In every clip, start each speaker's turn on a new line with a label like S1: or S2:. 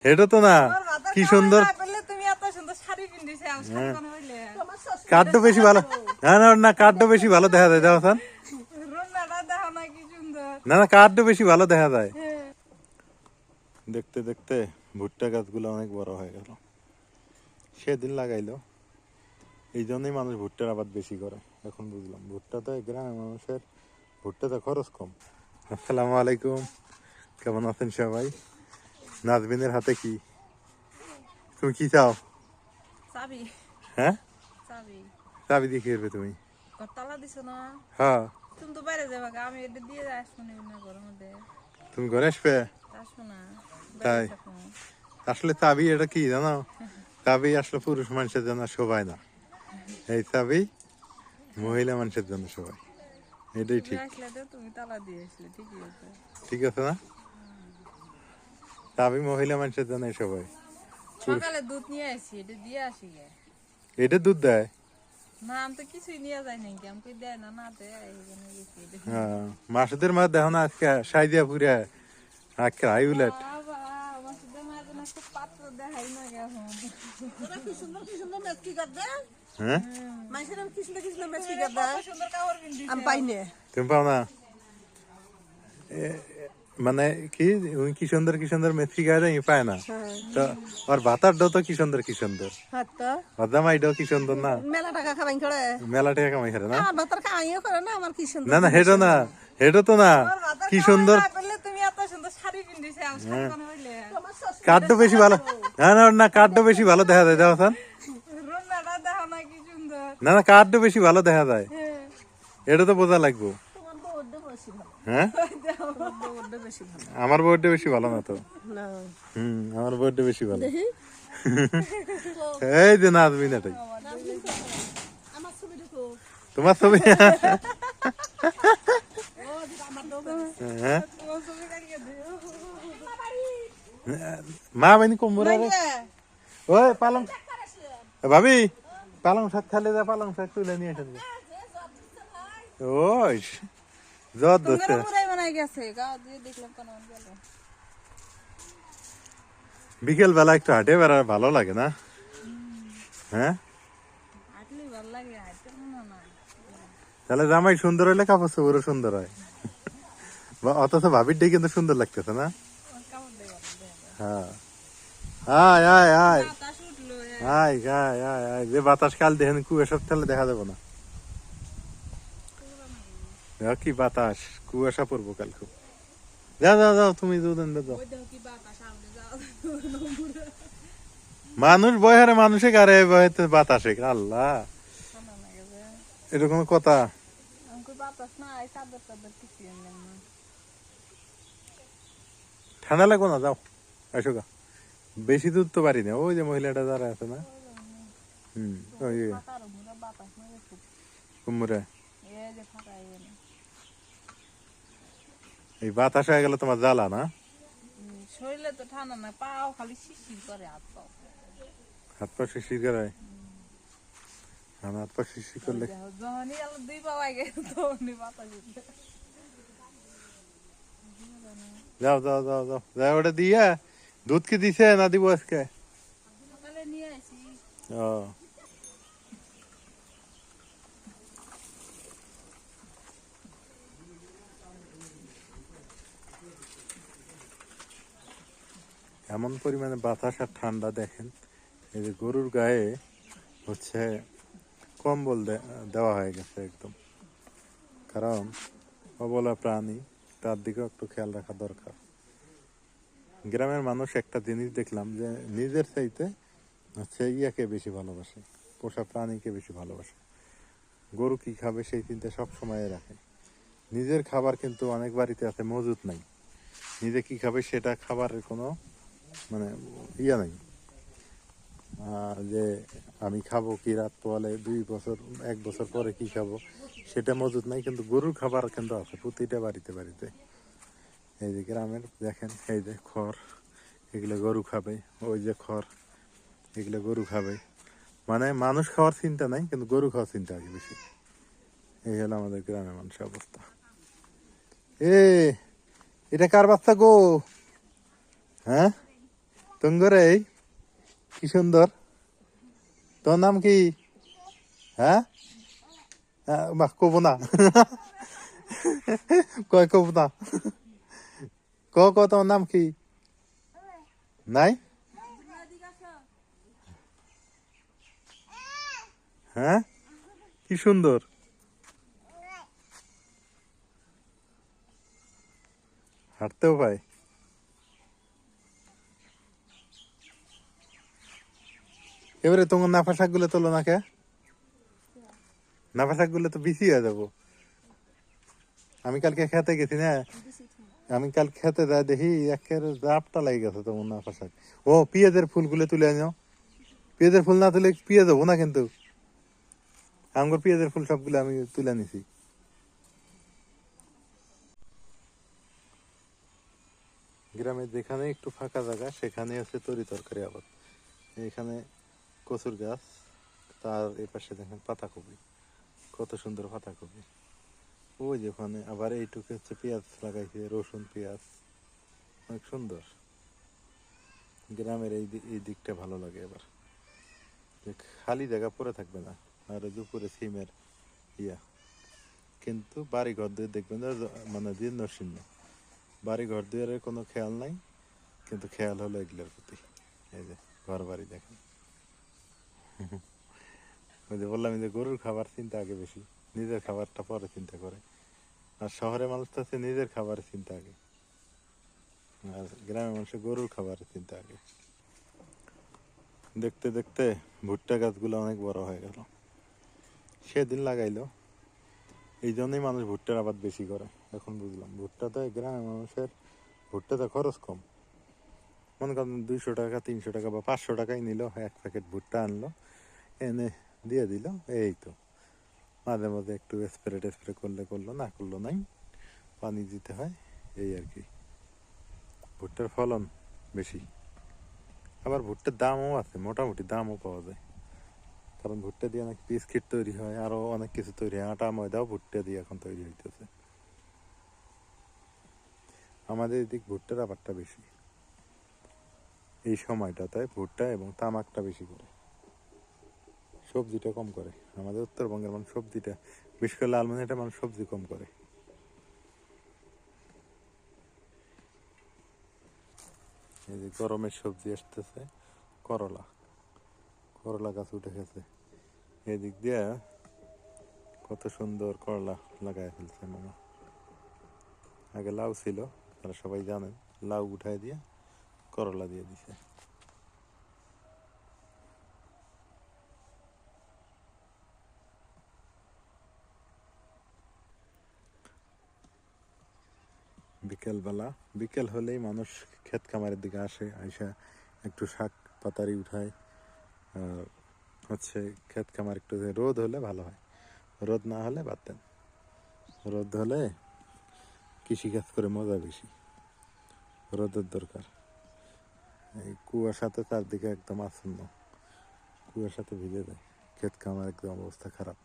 S1: এটা তো না কি সুন্দর কাঠটা বেশি ভালো না না না কাঠটা বেশি ভালো দেখা যায় দেখো না না কাঠটা বেশি ভালো দেখা যায় দেখতে দেখতে ভুট্টা গাছগুলো অনেক বড় হয়ে গেল সেদিন লাগাইলো এই জন্যই মানুষ ভুট্টার আবাদ বেশি করে এখন বুঝলাম ভুট্টা তো গ্রামের মানুষের ভুট্টাতে খরচ কম আসসালামু আলাইকুম কেমন আছেন সবাই নাজবিনের হাতে কি তুমি কি চাও
S2: চাবি
S1: হ্যাঁ
S2: চাবি
S1: চাবি দিয়ে খেলবে তুমি
S2: তালা দিছো না
S1: হ্যাঁ
S2: তুমি তো বাইরে যাবে আমি এটা দিয়ে আসবো না ঘরের মধ্যে
S1: তুমি ঘরে আসবে
S2: আসবো না
S1: তাই আসলে চাবি এটা কি জানো চাবি আসলে পুরুষ মানুষের জন্য শোভায় না এই চাবি মহিলা মানুষের জন্য সবাই এটাই ঠিক
S2: তুমি তালা দিয়ে আসলে ঠিকই আছে
S1: ঠিক আছে না চাবি মহিলা মানুষের জন্য সবাই
S2: সকালে দুধ নিয়ে আসি এটা দিয়ে আসি গে
S1: এটা দুধ দেয়
S2: না আমি তো কিছুই নিয়ে যাই নাকি আমাকে দেয় না না দেয় এখানে গেছি
S1: হ্যাঁ মাসুদের মা দেখো না আজকে সাইদিয়া পুরা আজকে হাই উলেট
S2: পাত্র দেখাই না এখন
S3: কি সুন্দর মেসকি করদে
S1: হ্যাঁ
S3: মাইসের কি সুন্দর মেসকি করদে
S2: সুন্দর কাপড় পিন্দি
S3: আমি পাইনে
S1: তুমি পাও না মানে কি উনি কি সুন্দর মেথি গায়ে দেয় পায় না তো আর ভাতার ডো তো কি সুন্দর
S3: হাতটা
S1: ভাদামাই ডো কি সুন্দর না
S3: মেলা টাকা খাবাই করে
S1: মেলা টাকা কামাই করে না
S3: আমার ভাতার খাইও করে না আমার কি সুন্দর
S1: না না হেটো না হেটো তো না কি সুন্দর
S2: তুমি এত সুন্দর শাড়ি পিন্দিছে আমি শাড়ি কোন হইলে
S1: কাঠটা বেশি ভালো না না না কাঠটা বেশি ভালো দেখা যায় দেখো
S2: রুনাটা দেখো না কি সুন্দর
S1: না না কাঠটা বেশি ভালো দেখা যায় এটা তো বোঝা লাগবো
S3: তোমার বউটা বেশি ভালো
S1: হ্যাঁ
S3: বউটা বেশি ভালো
S1: আমার বউটা বেশি ভালো না তো
S3: না
S1: আমার বউটা বেশি ভালো
S3: দেখি
S1: এই যে নাজমিন এটাই
S3: আমার ছবি দেখো
S1: তোমার ছবি
S3: ও আমার বউ
S1: হ্যাঁ
S2: তোমার ছবি কাটিয়ে দিও
S1: মা বানি কোমরা রে ওই পালং ভাবি পালং শাক খালে যা পালং শাক তুলে নিয়ে আসেন ওই যত দোস্ত
S2: পুরাই বানাই গেছে গাও দিয়ে দেখলাম কোন গেল
S1: বিকেল বেলা একটু হাঁটে বেড়ার ভালো লাগে না হ্যাঁ
S2: হাঁটলে ভালো লাগে হাঁটতে না
S1: তাহলে জামাই সুন্দর হলে কাপড় চোপড়ও সুন্দর হয় অথচ ভাবির ডে কিন্তু সুন্দর লাগতেছে না
S2: কাপড় দেয়
S1: হ্যাঁ আয় আয় আয়
S2: বাতাস উঠলো
S1: আয় আয় আয় আয় যে বাতাস কাল দেখেন কুয়া সব তাহলে দেখা যাবো না কি বাতাস কুয়াশা পড়বো কাল খুব যাও যাও যাও তুমি যাও
S2: ওই দেখো কি বাতাস সামনে যাও
S1: মানুষ বয়হারে মানুষে গারে বয়তে বাতাসে আল্লাহ
S2: ঠান্ডা লাগে যে
S1: এরকম কথা
S2: আমাকে বাতাস না এই চাদর টাদর কিছু এনে না
S1: ঠান্ডা লাগবো না যাও আসো গা বেশি দূর তো পারি না ওই যে মহিলাটা যারা আছে না ওই
S2: ফাঁকার মুড়া বাতাস না খুব
S1: কুমুরে
S2: এই যে ফাঁকা এনে
S1: এই বাতাস হয়ে গেলে তোমার জ্বালা না
S2: শরীরে তো ঠান্ডা না পাও খালি শিশির করে হাত পাও
S1: হাত পা শিশির করে হাত পা শিশির করলে
S2: যখনই আলো দুই পাও আগে তখনই বাতাস উঠে
S1: যাও যাও যাও যাও যাও ওটা দিয়ে দুধ কি দিছে না দিব আজকে
S2: সকালে নিয়ে আসি
S1: ও এমন পরিমাণে বাতাস আর ঠান্ডা দেখেন এই যে গরুর গায়ে হচ্ছে কম্বল দেওয়া হয়ে গেছে একদম কারণ অবলা প্রাণী তার দিকেও একটু খেয়াল রাখা দরকার গ্রামের মানুষ একটা জিনিস দেখলাম যে নিজের চাইতে হচ্ছে ইয়াকে বেশি ভালোবাসে পোষা প্রাণীকে বেশি ভালোবাসে গরু কি খাবে সেই চিন্তা সব সময় রাখে নিজের খাবার কিন্তু অনেক বাড়িতে আছে মজুত নাই নিজে কি খাবে সেটা খাবারের কোনো মানে ইয়া নাই যে আমি খাবো কি রাত পোয়ালে 2 বছর 1 বছর পরে কি খাবো সেটা মজুত নাই কিন্তু গরুর খাবার কিন্তু আছে প্রতিটা বাড়িতে বাড়িতে এই যে গ্রামের দেখেন এই যে খড় এগুলো গরু খাবে ওই যে খড় এগুলো গরু খাবে মানে মানুষ খাওয়ার চিন্তা নাই কিন্তু গরু খাওয়ার চিন্তা আছে বেশি এই হলো আমাদের গ্রামের মানুষের অবস্থা এটা কার বাচ্চা গো হ্যাঁ তুঙ্গরে কি সুন্দর। তোর নাম কি? হ্যাঁ, বাহ, কব না। কয় কব না। ক তোর নাম কি? নাই? হ্যাঁ, কি সুন্দর। হাঁটতেও পায়। এবারে তোমার নাফা শাক গুলো তোলো না কে? নাফা শাক গুলো তো বেশি হয়ে যাবো। আমি কালকে খেতে গেছি না, আমি কাল খেতে যাই দেখি একের জাপটা লেগে গেছে তোমার নাফা শাক। ও, পেঁয়াজের ফুলগুলো তুলে আনো। পেঁয়াজের ফুল না তুলে পেঁয়াজ হবো না কিন্তু। আমার পেঁয়াজের ফুল সবগুলো আমি তুলে নিছি। গ্রামে যেখানে একটু ফাঁকা জায়গা সেখানে আছে তরি তরকারি আবাদ। এখানে কচুর গাছ, তার এই পাশে দেখেন পাতাকপি, কত সুন্দর পাতাকপি। ওই যে ওখানে আবার এইটুকু হচ্ছে পেঁয়াজ লাগাইছে, রসুন পেঁয়াজ, অনেক সুন্দর। গ্রামের এই দিকটা ভালো লাগে। এবার যে খালি জায়গা পড়ে থাকবে না, আর ওই যে উপরে সিমের ইয়া, কিন্তু বাড়ি ঘর দিয়ে দেখবেন যে মানে জীর্ণ শীর্ণ। বাড়ি ঘর দুয়ারের কোনো খেয়াল নাই, কিন্তু খেয়াল হলো এগুলোর প্রতি। এই যে ঘর বাড়ি দেখেন। ওই যে বললাম যে গরুর খাবার চিন্তা আগে বেশি, নিজের খাবারটা পরে চিন্তা করে। আর শহরে মানুষ তো আছে নিজের খাবারের চিন্তা আগে, আর গ্রামের মানুষের গরুর খাবারের চিন্তা আগে। দেখতে দেখতে ভুট্টা গাছগুলো অনেক বড় হয়ে গেল। সেদিন লাগাইলো, এই জন্যই মানুষ ভুট্টার আবাদ বেশি করে। এখন বুঝলাম ভুট্টাতে গ্রামের মানুষের ভুট্টাতে খরচ কম। মনে করেন 200 টাকা 300 টাকা বা 500 টাকাই নিল, এক প্যাকেট ভুট্টা আনলো, এনে দিয়ে দিল, এই তো। মাঝে মাঝে একটু স্প্রে টেস্প্রে করলে করলো, না করলো নাই, পানি দিতে হয়, এই আর কি। ভুট্টার ফলন বেশি, আবার ভুট্টার দামও আছে, মোটামুটি দামও পাওয়া যায়। কারণ ভুট্টা দিয়ে অনেক বিস্কিট তৈরি হয়, আরো অনেক কিছু তৈরি হয়, আটা ময়দাও ভুট্টা দিয়ে এখন তৈরি হইতেছে। আমাদের এদিক ভুট্টার আবারটা বেশি এই সময়টাতে, ভুট্টা এবং তামাকটা বেশি করে, সবজিটা কম করে। আমাদের উত্তরবঙ্গের মানুষ সবজিটা, বিশেষ করে লালমনিরহাটের মানুষ সবজি কম করে। এই যে গরমের সবজি আসতেছে, করলা, করলা গাছ উঠে গেছে এদিক দিয়ে, কত সুন্দর করলা লাগাই ফেলছে মামা। আগে লাউ ছিল, তারা সবাই জানেন, লাউ উঠাই দিয়ে করলা দিয়ে দিছে। বিকেলবেলা, বিকেল হলেই মানুষ ক্ষেত খামারের দিকে আসে, আইসা একটু শাক পাতারি উঠায়। আর হচ্ছে ক্ষেত খামার একটু রোদ হলে ভালো হয়, রোদ না হলে বাদ দেন। রোদ হলে কৃষিকাজ করে মজা বেশি, রোদের দরকার। এই কুয়াশাতে চারদিকে একদম আচ্ছন্ন, কুয়াশাতে ভিজে যায় ক্ষেত খামার, একদম অবস্থা খারাপ।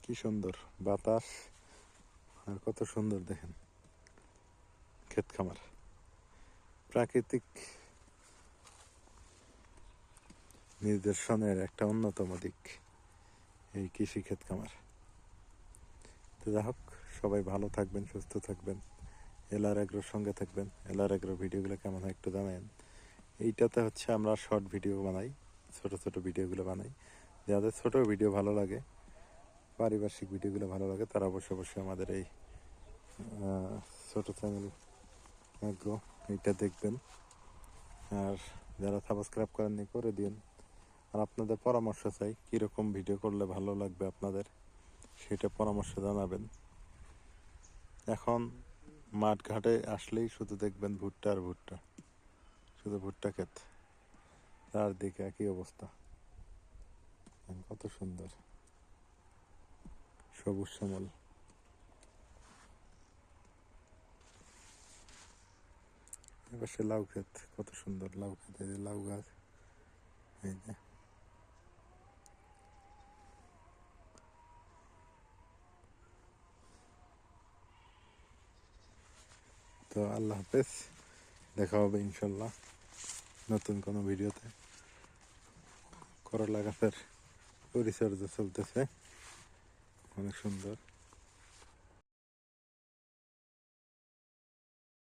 S1: কি সুন্দর বাতাস, আর কত সুন্দর দেখেন ক্ষেত খামার, প্রাকৃতিক নিদর্শনের একটা অন্যতম দিক এই কৃষি ক্ষেত খামার। তো যা হোক, সবাই ভালো থাকবেন, সুস্থ থাকবেন, এলআর এগ্রোর সঙ্গে থাকবেন। এলআর এগ্রোর ভিডিওগুলো কেমন হয় একটু জানাবেন। এইটাতে হচ্ছে আমরা শর্ট ভিডিও বানাই, ছোট ছোট ভিডিওগুলো বানাই। যাদের ছোট ভিডিও ভালো লাগে, পারিপার্শ্বিক ভিডিওগুলো ভালো লাগে, তারা অবশ্যই অবশ্যই আমাদের এই ছোট চ্যানেল এগ্রো এইটা দেখবেন। আর যারা সাবস্ক্রাইব করেননি, করে দিন। আর আপনাদের পরামর্শ চাই, কীরকম ভিডিও করলে ভালো লাগবে আপনাদের, সেটা পরামর্শ জানাবেন। এখন মাঠ ঘাটে আসলেই শুধু দেখবেন ভুট্টা আর ভুট্টা, শুধু ভুট্টা ক্ষেত, চারদিকে একই অবস্থা। কত সুন্দর সবুজ শ্যামল। এবার সে লাউ ক্ষেত, কত সুন্দর লাউ ক্ষেত, এই যে লাউ গাছ, এই যে। তো আল্লাহ হাফেজ, দেখা হবে ইনশাল্লাহ। নতুন কোনো ভিডিওতে। করলা গাছের পরিচর্যা চলতেছে, অনেক সুন্দর।